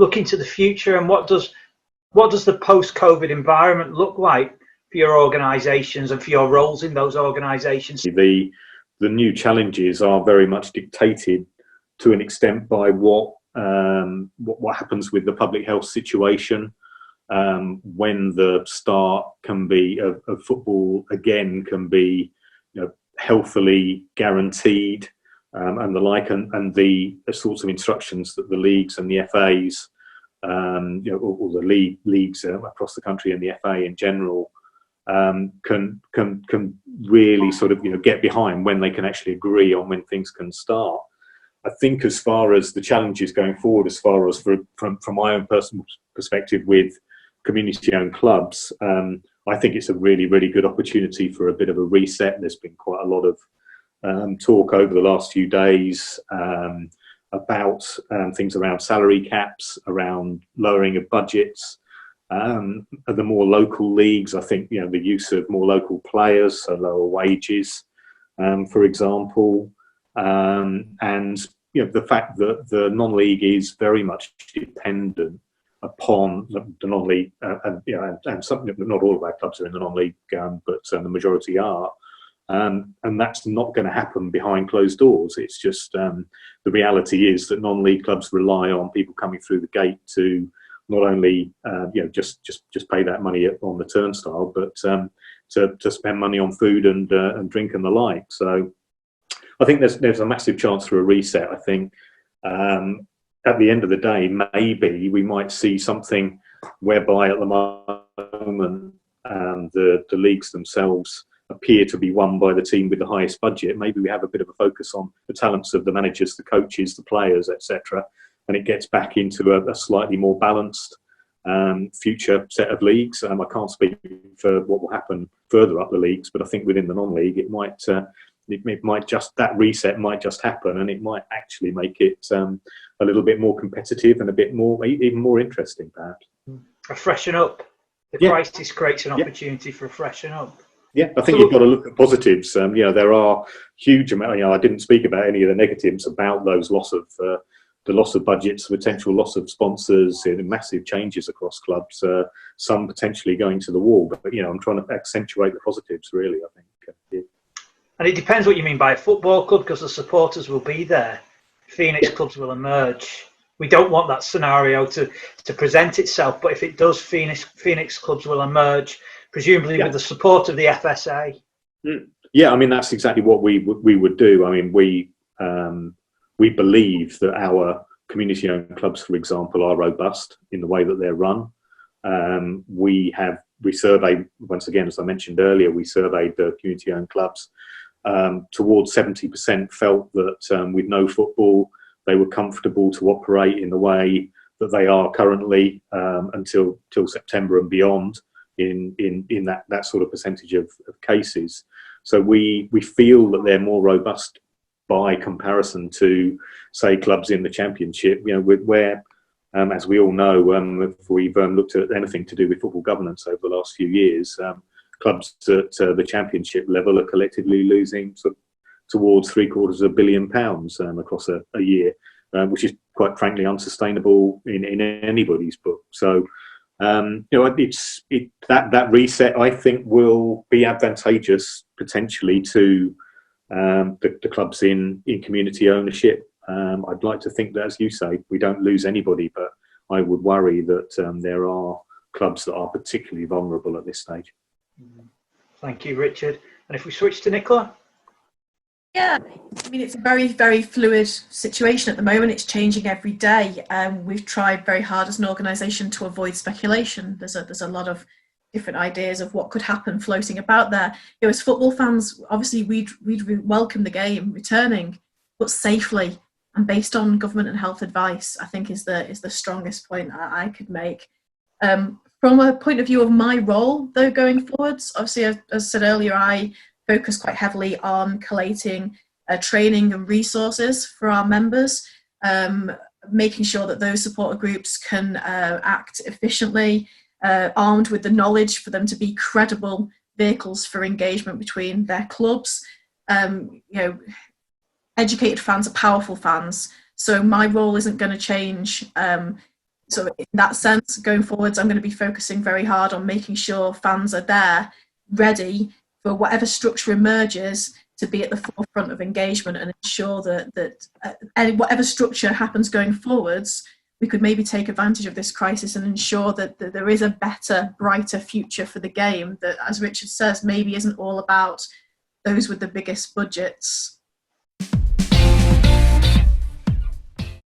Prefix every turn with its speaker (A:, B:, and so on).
A: look into the future, and what does the post-COVID environment look like for your organisations and for your roles in those organisations?
B: The new challenges are very much dictated to an extent by what happens with the public health situation. When the start can be of football again can be, healthily guaranteed, and the like, and the sorts of instructions that the leagues and the FAs, or the leagues across the country and the FA in general, can really sort of get behind when they can actually agree on when things can start. I think as far as the challenges going forward, as far as from my own personal perspective with community-owned clubs, I think it's a really, really good opportunity for a bit of a reset. There's been quite a lot of talk over the last few days about things around salary caps, around lowering of budgets. The more local leagues, I think, the use of more local players, so lower wages, for example. And the fact that the non-league is very much dependent upon the non-league, and some, not all of our clubs are in the non-league, but the majority are, and that's not going to happen behind closed doors. It's just the reality is that non-league clubs rely on people coming through the gate to not only just pay that money on the turnstile, but to spend money on food and drink and the like. So I think there's a massive chance for a reset. I think at the end of the day, maybe we might see something whereby at the moment the leagues themselves appear to be won by the team with the highest budget. Maybe we have a bit of a focus on the talents of the managers, the coaches, the players, etc., and it gets back into a slightly more balanced future set of leagues. I can't speak for what will happen further up the leagues, but I think within the non-league, it might just, that reset might just happen, and it might actually make it a little bit more competitive and a bit more, even more interesting, perhaps.
A: A freshen up. The crisis creates an opportunity for a freshen up.
B: Yeah, I think you've got to look at positives. There are huge amount. I didn't speak about any of the negatives about those the loss of budgets, potential loss of sponsors, massive changes across clubs. Some potentially going to the wall, but I'm trying to accentuate the positives. Really, I think.
A: And it depends what you mean by a football club, because the supporters will be there. Phoenix clubs will emerge. We don't want that scenario to present itself, but if it does, Phoenix clubs will emerge, presumably with the support of the FSA.
B: Yeah, I mean, that's exactly what we would do. I mean, we believe that our community-owned clubs, for example, are robust in the way that they're run. We surveyed, once again, as I mentioned earlier, we surveyed the community-owned clubs. Towards 70% felt that with no football, they were comfortable to operate in the way that they are currently until September and beyond in that sort of percentage of cases. So we feel that they're more robust by comparison to, say, clubs in the Championship, where, as we all know, if we've looked at anything to do with football governance over the last few years, clubs at the Championship level are collectively losing towards £750 million across a year, which is quite frankly unsustainable in anybody's book. So, that reset, I think, will be advantageous potentially to the clubs in community ownership. I'd like to think that, as you say, we don't lose anybody, but I would worry that there are clubs that are particularly vulnerable at this stage.
A: Thank you, Richard. And if we switch to Nicola?
C: Yeah, I mean, it's a very, very fluid situation at the moment. It's changing every day. We've tried very hard as an organisation to avoid speculation. There's a lot of different ideas of what could happen floating about there. As football fans, obviously we'd welcome the game returning, but safely and based on government and health advice, I think is the strongest point I could make. From a point of view of my role, though, going forwards, obviously, as I said earlier, I focus quite heavily on collating training and resources for our members, making sure that those supporter groups can act efficiently, armed with the knowledge for them to be credible vehicles for engagement between their clubs. Educated fans are powerful fans, so my role isn't going to change. So in that sense, going forwards, I'm going to be focusing very hard on making sure fans are there, ready for whatever structure emerges, to be at the forefront of engagement and ensure that whatever structure happens going forwards, we could maybe take advantage of this crisis and ensure that there is a better, brighter future for the game that, as Richard says, maybe isn't all about those with the biggest budgets